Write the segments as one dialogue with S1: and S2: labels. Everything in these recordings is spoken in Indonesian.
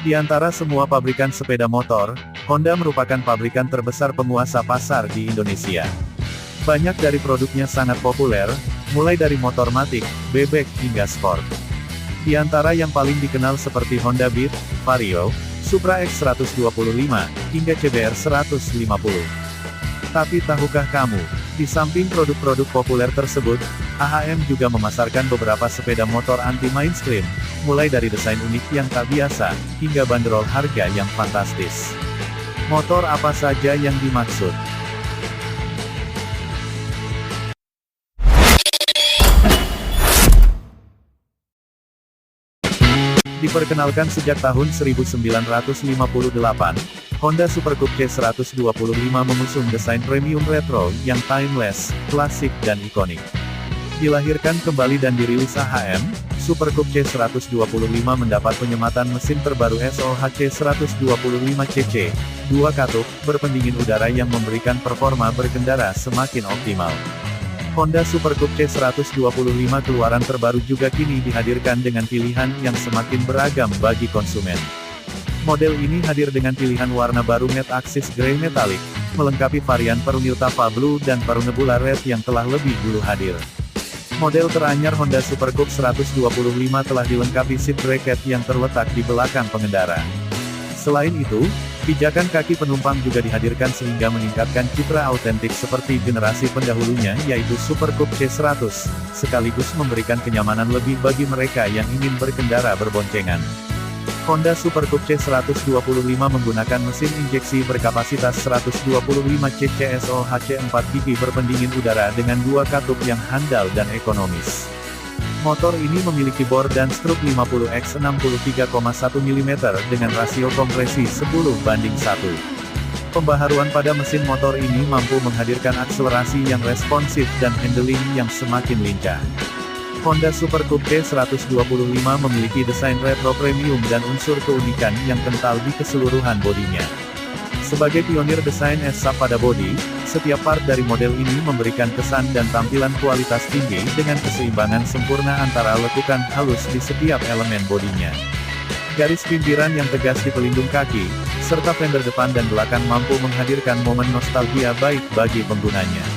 S1: Di antara semua pabrikan sepeda motor, Honda merupakan pabrikan terbesar penguasa pasar di Indonesia. Banyak dari produknya sangat populer, mulai dari motor matic, bebek, hingga sport. Di antara yang paling dikenal seperti Honda Beat, Vario, Supra X125, hingga CBR 150. Tapi tahukah kamu, di samping produk-produk populer tersebut, AHM juga memasarkan beberapa sepeda motor anti-mainstream, mulai dari desain unik yang tak biasa, hingga bandrol harga yang fantastis. Motor apa saja yang dimaksud? Diperkenalkan sejak tahun 1958, Honda Super Coupe C125 mengusung desain premium retro yang timeless, klasik dan ikonik. Dilahirkan kembali dan dirilis AHM, Super Coupe C125 mendapat penyematan mesin terbaru SOHC 125cc, 2 katup, berpendingin udara yang memberikan performa berkendara semakin optimal. Honda Super Coupe C125 keluaran terbaru juga kini dihadirkan dengan pilihan yang semakin beragam bagi konsumen. Model ini hadir dengan pilihan warna baru Matte Axis Grey Metallic, melengkapi varian Peru Tava Blue dan Peru Nebula Red yang telah lebih dulu hadir. Model teranyar Honda Super Coupe 125 telah dilengkapi seat bracket yang terletak di belakang pengendara. Selain itu, pijakan kaki penumpang juga dihadirkan sehingga meningkatkan citra autentik seperti generasi pendahulunya yaitu Super Coupe C100, sekaligus memberikan kenyamanan lebih bagi mereka yang ingin berkendara berboncengan. Honda Super Coupe C125 menggunakan mesin injeksi berkapasitas 125cc SOHC 4 gigi berpendingin udara dengan 2 katup yang handal dan ekonomis. Motor ini memiliki bor dan struk 50x63,1 mm dengan rasio kompresi 10:1. Pembaharuan pada mesin motor ini mampu menghadirkan akselerasi yang responsif dan handling yang semakin lincah. Honda Super Coupe C125 memiliki desain retro premium dan unsur keunikan yang kental di keseluruhan bodinya. Sebagai pionir desain S-Sub pada bodi, setiap part dari model ini memberikan kesan dan tampilan kualitas tinggi dengan keseimbangan sempurna antara lekukan halus di setiap elemen bodinya. Garis pinggiran yang tegas di pelindung kaki, serta fender depan dan belakang mampu menghadirkan momen nostalgia baik bagi penggunanya.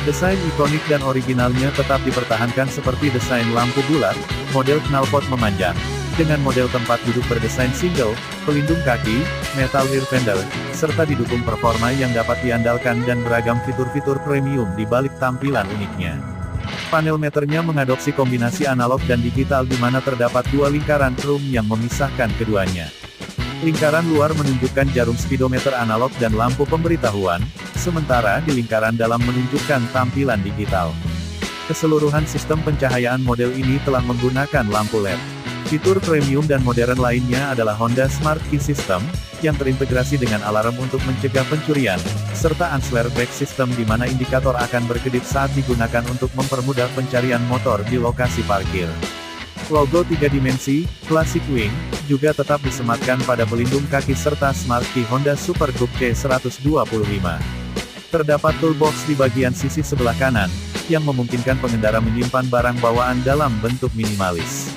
S1: Desain ikonik dan originalnya tetap dipertahankan seperti desain lampu bulat, model knalpot memanjang, dengan model tempat duduk berdesain single, pelindung kaki, metal rear fender, serta didukung performa yang dapat diandalkan dan beragam fitur-fitur premium di balik tampilan uniknya. Panel meternya mengadopsi kombinasi analog dan digital di mana terdapat 2 lingkaran chrome yang memisahkan keduanya. Lingkaran luar menunjukkan jarum speedometer analog dan lampu pemberitahuan, sementara di lingkaran dalam menunjukkan tampilan digital. Keseluruhan sistem pencahayaan model ini telah menggunakan lampu LED. Fitur premium dan modern lainnya adalah Honda Smart Key System, yang terintegrasi dengan alarm untuk mencegah pencurian, serta Answer Brake System di mana indikator akan berkedip saat digunakan untuk mempermudah pencarian motor di lokasi parkir. Logo 3 dimensi, Classic Wing, juga tetap disematkan pada pelindung kaki serta Smart Key Honda Super Coupe C125. Terdapat toolbox di bagian sisi sebelah kanan, yang memungkinkan pengendara menyimpan barang bawaan dalam bentuk minimalis.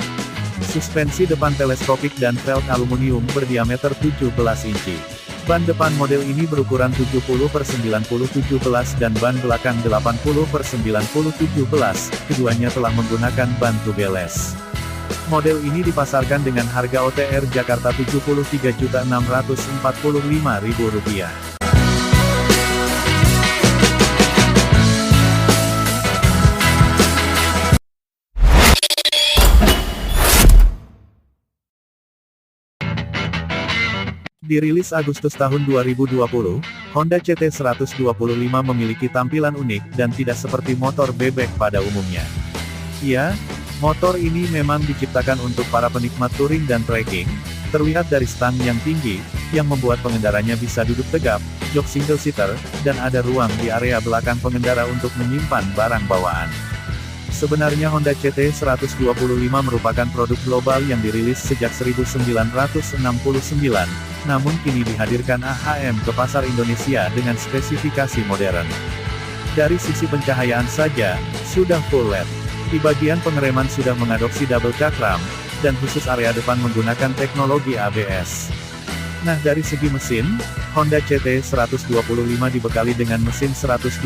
S1: Suspensi depan teleskopik dan velg aluminium berdiameter 17 inci. Ban depan model ini berukuran 70/90/17 dan ban belakang 80/90/17, keduanya telah menggunakan ban tubeless. Model ini dipasarkan dengan harga OTR Jakarta Rp73.645.000. Dirilis Agustus tahun 2020, Honda CT125 memiliki tampilan unik dan tidak seperti motor bebek pada umumnya. Ya, motor ini memang diciptakan untuk para penikmat touring dan trekking, terlihat dari stang yang tinggi, yang membuat pengendaranya bisa duduk tegap, jok single seater, dan ada ruang di area belakang pengendara untuk menyimpan barang bawaan. Sebenarnya Honda CT125 merupakan produk global yang dirilis sejak 1969, namun kini dihadirkan AHM ke pasar Indonesia dengan spesifikasi modern. Dari sisi pencahayaan saja, sudah full LED. Di bagian pengereman sudah mengadopsi double cakram, dan khusus area depan menggunakan teknologi ABS. Nah, dari segi mesin, Honda CT 125 dibekali dengan mesin 125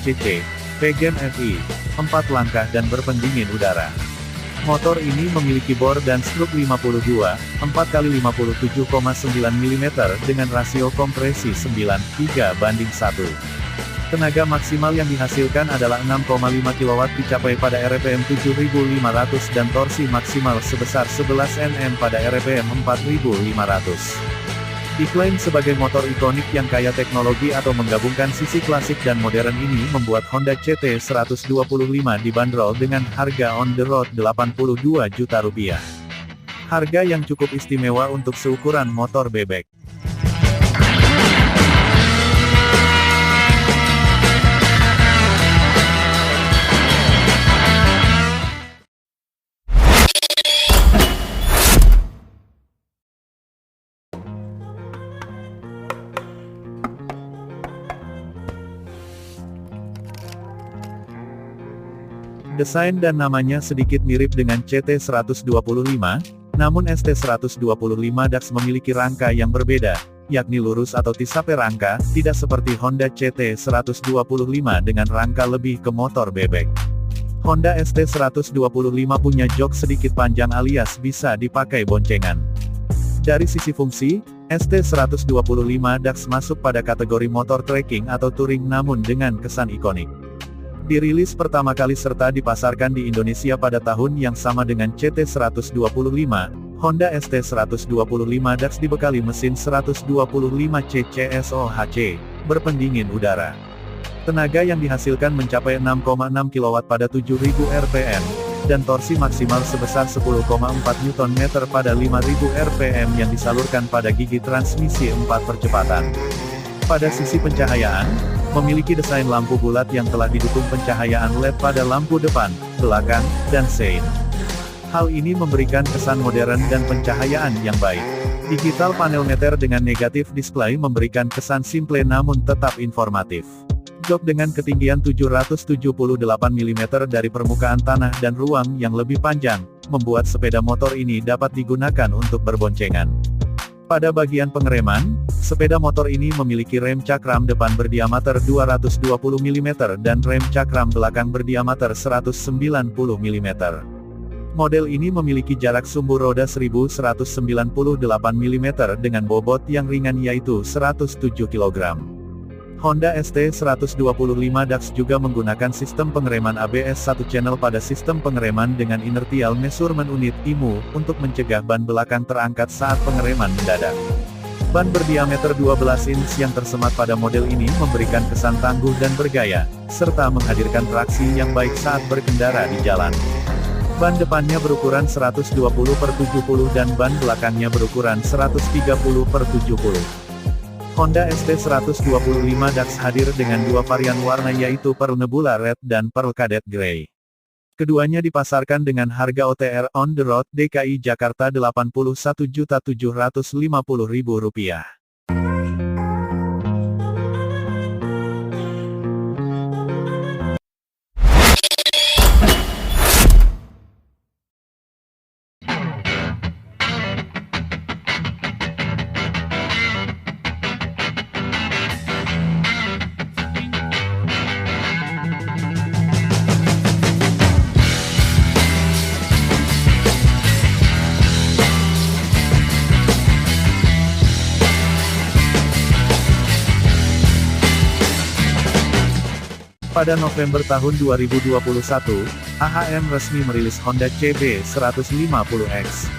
S1: cc, PGM FI, 4 langkah dan berpendingin udara. Motor ini memiliki bor dan struk 52, 4x57,9 mm dengan rasio kompresi 9:3:1. Tenaga maksimal yang dihasilkan adalah 6,5 kW dicapai pada RPM 7500 dan torsi maksimal sebesar 11 Nm pada RPM 4500. Diklaim sebagai motor ikonik yang kaya teknologi atau menggabungkan sisi klasik dan modern ini membuat Honda CT 125 dibanderol dengan harga on the road Rp82 juta. Harga yang cukup istimewa untuk seukuran motor bebek. Desain dan namanya sedikit mirip dengan CT 125, namun ST 125 DAX memiliki rangka yang berbeda, yakni lurus atau tisape rangka, tidak seperti Honda CT 125 dengan rangka lebih ke motor bebek. Honda ST 125 punya jok sedikit panjang alias bisa dipakai boncengan. Dari sisi fungsi, ST 125 DAX masuk pada kategori motor trekking atau touring namun dengan kesan ikonik. Dirilis pertama kali serta dipasarkan di Indonesia pada tahun yang sama dengan CT 125, Honda ST 125 DAX dibekali mesin 125 cc SOHC, berpendingin udara. Tenaga yang dihasilkan mencapai 6,6 kW pada 7000 rpm, dan torsi maksimal sebesar 10,4 Nm pada 5000 rpm yang disalurkan pada gigi transmisi 4 percepatan. Pada sisi pencahayaan, memiliki desain lampu bulat yang telah didukung pencahayaan LED pada lampu depan, belakang, dan sein. Hal ini memberikan kesan modern dan pencahayaan yang baik. Digital panel meter dengan negatif display memberikan kesan simple namun tetap informatif. Jok dengan ketinggian 778 mm dari permukaan tanah dan ruang yang lebih panjang, membuat sepeda motor ini dapat digunakan untuk berboncengan. Pada bagian pengereman, sepeda motor ini memiliki rem cakram depan berdiameter 220 mm dan rem cakram belakang berdiameter 190 mm. Model ini memiliki jarak sumbu roda 1198 mm dengan bobot yang ringan yaitu 107 kg. Honda ST 125 DAX juga menggunakan sistem pengereman ABS 1 channel pada sistem pengereman dengan inertial measurement unit (IMU) untuk mencegah ban belakang terangkat saat pengereman mendadak. Ban berdiameter 12 inch yang tersemat pada model ini memberikan kesan tangguh dan bergaya, serta menghadirkan traksi yang baik saat berkendara di jalan. Ban depannya berukuran 120/70 dan ban belakangnya berukuran 130/70. Honda ST 125 DAX hadir dengan dua varian warna yaitu Pearl Nebula Red dan Pearl Cadet Grey. Keduanya dipasarkan dengan harga OTR on the road DKI Jakarta Rp81.750.000. Pada November tahun 2021, AHM resmi merilis Honda CB 150X.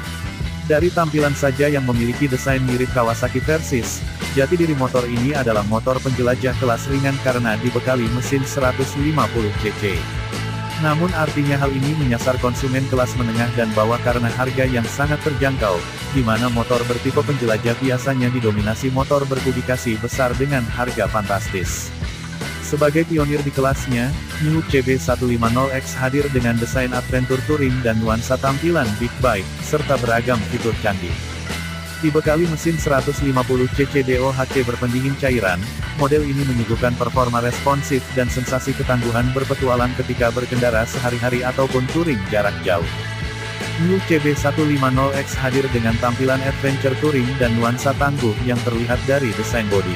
S1: Dari tampilan saja yang memiliki desain mirip Kawasaki Versys, jati diri motor ini adalah motor penjelajah kelas ringan karena dibekali mesin 150 cc. Namun artinya hal ini menyasar konsumen kelas menengah dan bawah karena harga yang sangat terjangkau, di mana motor bertipe penjelajah biasanya didominasi motor berkubikasi besar dengan harga fantastis. Sebagai pionir di kelasnya, New CB150X hadir dengan desain adventure touring dan nuansa tampilan big bike, serta beragam fitur canggih. Dibekali mesin 150 cc DOHC berpendingin cairan, model ini menyuguhkan performa responsif dan sensasi ketangguhan berpetualang ketika berkendara sehari-hari ataupun touring jarak jauh. New CB150X hadir dengan tampilan adventure touring dan nuansa tangguh yang terlihat dari desain bodi.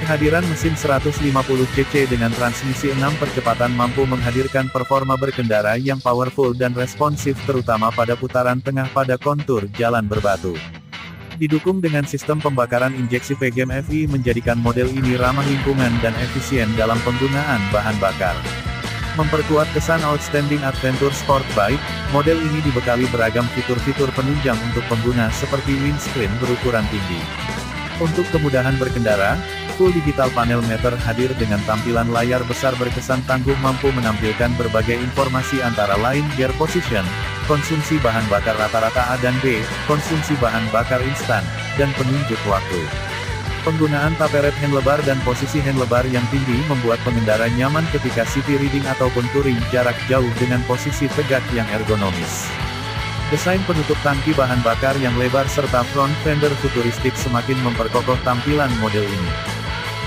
S1: Kehadiran mesin 150cc dengan transmisi 6 percepatan mampu menghadirkan performa berkendara yang powerful dan responsif terutama pada putaran tengah pada kontur jalan berbatu. Didukung dengan sistem pembakaran injeksi PGM FI menjadikan model ini ramah lingkungan dan efisien dalam penggunaan bahan bakar. Memperkuat kesan outstanding adventure sport bike, model ini dibekali beragam fitur-fitur penunjang untuk pengguna seperti windscreen berukuran tinggi. Untuk kemudahan berkendara, full digital panel meter hadir dengan tampilan layar besar berkesan tangguh mampu menampilkan berbagai informasi antara lain gear position, konsumsi bahan bakar rata-rata A dan B, konsumsi bahan bakar instan, dan penunjuk waktu. Penggunaan taperet handlebar dan posisi handlebar yang tinggi membuat pengendara nyaman ketika city riding ataupun touring jarak jauh dengan posisi tegak yang ergonomis. Desain penutup tangki bahan bakar yang lebar serta front fender futuristik semakin memperkokoh tampilan model ini.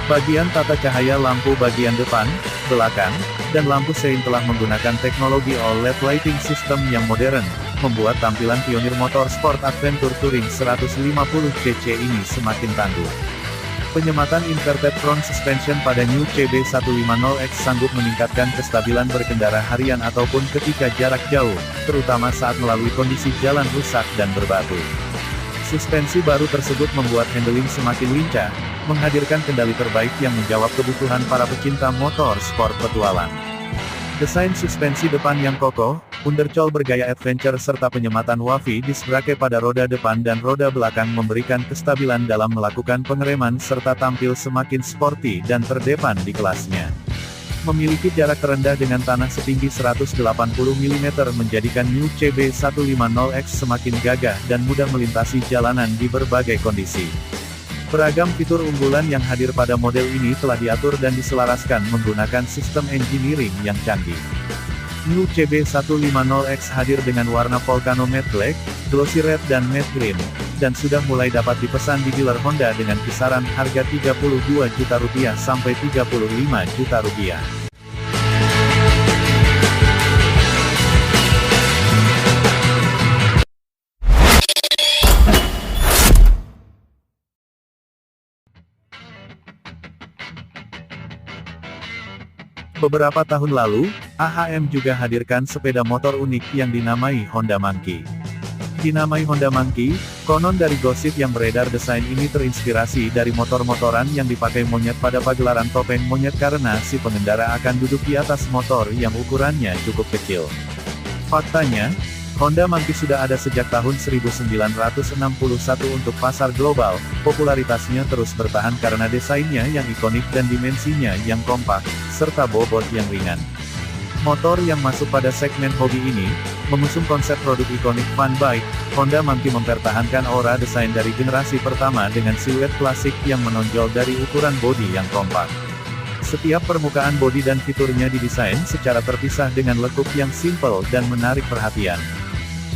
S1: Bagian tata cahaya lampu bagian depan, belakang, dan lampu sein telah menggunakan teknologi OLED lighting system yang modern, membuat tampilan pionir motorsport adventure touring 150cc ini semakin tangguh. Penyematan inverted front suspension pada New CB150X sanggup meningkatkan kestabilan berkendara harian ataupun ketika jarak jauh, terutama saat melalui kondisi jalan rusak dan berbatu. Suspensi baru tersebut membuat handling semakin lincah, menghadirkan kendali terbaik yang menjawab kebutuhan para pecinta motor sport petualang. Desain suspensi depan yang kokoh, undercoil bergaya adventure serta penyematan WAFI disc brake pada roda depan dan roda belakang memberikan kestabilan dalam melakukan pengereman serta tampil semakin sporty dan terdepan di kelasnya. Memiliki jarak terendah dengan tanah setinggi 180 mm menjadikan New CB150X semakin gagah dan mudah melintasi jalanan di berbagai kondisi. Beragam fitur unggulan yang hadir pada model ini telah diatur dan diselaraskan menggunakan sistem engineering yang canggih. New CB150X hadir dengan warna Volcano Matte Black, Glossy Red dan Matte Green, dan sudah mulai dapat dipesan di dealer Honda dengan kisaran harga Rp32 juta sampai Rp35 juta. Beberapa tahun lalu, AHM juga hadirkan sepeda motor unik yang dinamai Honda Monkey. Dinamai Honda Monkey, konon dari gosip yang beredar desain ini terinspirasi dari motor-motoran yang dipakai monyet pada pagelaran topeng monyet karena si pengendara akan duduk di atas motor yang ukurannya cukup kecil. Faktanya, Honda Monkey sudah ada sejak tahun 1961 untuk pasar global, popularitasnya terus bertahan karena desainnya yang ikonik dan dimensinya yang kompak, serta bobot yang ringan. Motor yang masuk pada segmen hobi ini, mengusung konsep produk ikonik fun bike, Honda Monkey mempertahankan aura desain dari generasi pertama dengan siluet klasik yang menonjol dari ukuran bodi yang kompak. Setiap permukaan bodi dan fiturnya didesain secara terpisah dengan lekuk yang simple dan menarik perhatian.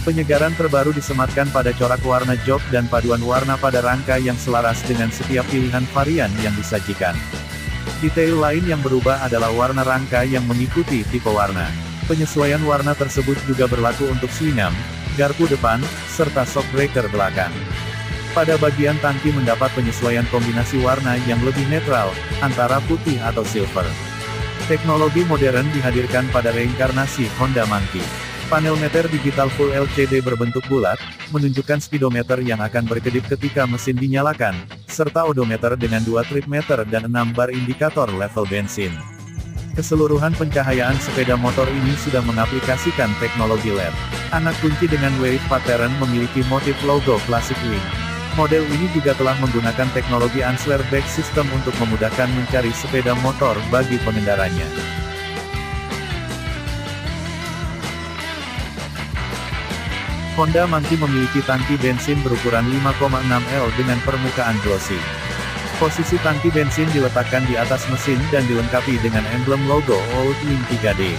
S1: Penyegaran terbaru disematkan pada corak warna jok dan paduan warna pada rangka yang selaras dengan setiap pilihan varian yang disajikan. Detail lain yang berubah adalah warna rangka yang mengikuti tipe warna. Penyesuaian warna tersebut juga berlaku untuk swingam, garpu depan, serta shock breaker belakang. Pada bagian tangki mendapat penyesuaian kombinasi warna yang lebih netral, antara putih atau silver. Teknologi modern dihadirkan pada reinkarnasi Honda Monkey. Panel meter digital Full LCD berbentuk bulat, menunjukkan speedometer yang akan berkedip ketika mesin dinyalakan, serta odometer dengan 2 trip meter dan 6 bar indikator level bensin. Keseluruhan pencahayaan sepeda motor ini sudah mengaplikasikan teknologi LED. Anak kunci dengan wave pattern memiliki motif logo Classic Wing. Model ini juga telah menggunakan teknologi Ansler Back System untuk memudahkan mencari sepeda motor bagi pengendaranya. Honda Monkey memiliki tangki bensin berukuran 5,6 L dengan permukaan glossy. Posisi tangki bensin diletakkan di atas mesin dan dilengkapi dengan emblem logo Outwing 3D.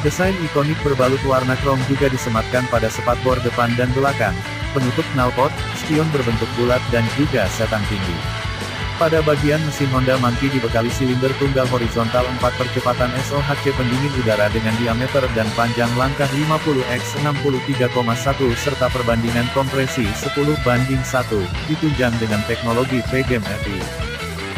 S1: Desain ikonik berbalut warna krom juga disematkan pada spakbor depan dan belakang, penutup knalpot, spion berbentuk bulat dan juga setan tinggi. Pada bagian mesin Honda Monkey dibekali silinder tunggal horizontal 4 percepatan SOHC pendingin udara dengan diameter dan panjang langkah 50x63,1 serta perbandingan kompresi 10:1, ditunjang dengan teknologi PGM FI.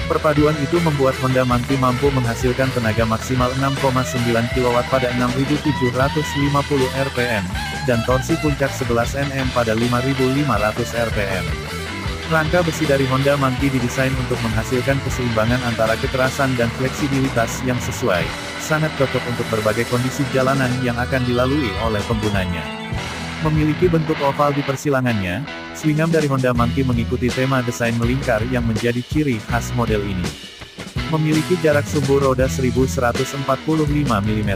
S1: Perpaduan itu membuat Honda Monkey mampu menghasilkan tenaga maksimal 6,9 kW pada 6.750 rpm, dan torsi puncak 11 Nm pada 5.500 rpm. Rangka besi dari Honda Monkey didesain untuk menghasilkan keseimbangan antara kekerasan dan fleksibilitas yang sesuai, sangat cocok untuk berbagai kondisi jalanan yang akan dilalui oleh penggunanya. Memiliki bentuk oval di persilangannya, swingarm dari Honda Monkey mengikuti tema desain melingkar yang menjadi ciri khas model ini. Memiliki jarak sumbu roda 1145 mm.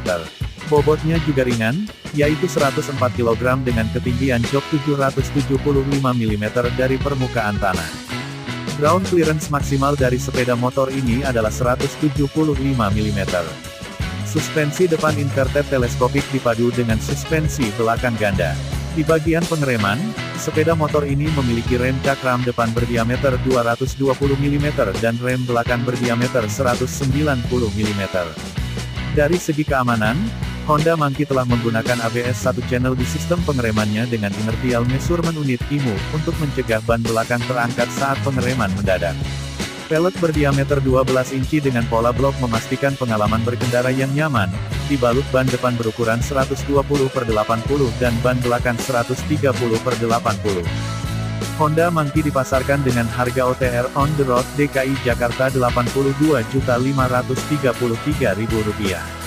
S1: Bobotnya juga ringan, yaitu 104 kg dengan ketinggian jok 775 mm dari permukaan tanah. Ground clearance maksimal dari sepeda motor ini adalah 175 mm. Suspensi depan inverted teleskopik dipadu dengan suspensi belakang ganda. Di bagian pengereman, sepeda motor ini memiliki rem cakram depan berdiameter 220 mm dan rem belakang berdiameter 190 mm. Dari segi keamanan, Honda Monkey telah menggunakan ABS 1 channel di sistem pengeremannya dengan inertial measurement unit IMU untuk mencegah ban belakang terangkat saat pengereman mendadak. Pelek berdiameter 12 inci dengan pola blok memastikan pengalaman berkendara yang nyaman, dibalut ban depan berukuran 120/80 dan ban belakang 130/80. Honda Monkey dipasarkan dengan harga OTR on the road DKI Jakarta Rp82.533.000.